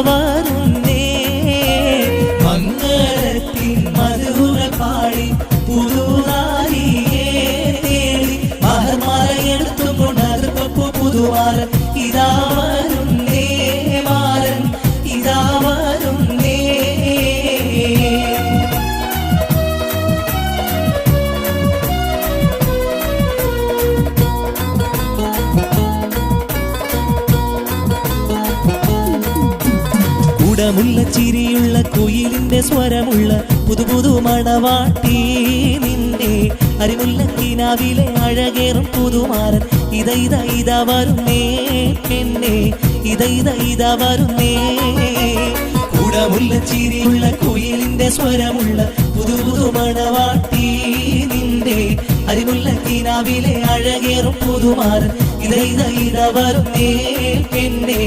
വരുന്നേ മംഗളത്തിൻ മധുര പാടി പുതുനാരിയെ തേടി മഹർമാല എടുത്തുകൊണ്ട് പുതുവാരൻ ഇതാ വരുന്നേ മാരൻ ഇതാ വരുന്നേ കുടമുള്ള ചിരിയുള്ള കുയിലിന്റെ സ്വരമുള്ള പുതുപുതു മണവാട്ടി നിന്റെ അരിമുല്ല കിനാവിലെ അഴകേറും പുതുമാരൻ ഇതാ വരുന്നേ പെണ്ണേ ഇതാ വരുന്നേ കുടമുള്ള ചിരിയുള്ള കുയിലിന്റെ സ്വരമുള്ള പുതുപുതു മണവാട്ടി നിന്റെ അരിമുല്ല കിനാവിലെ അഴകേറും പുതുമാരൻ ഇതാ വരുന്നേ പെണ്ണേ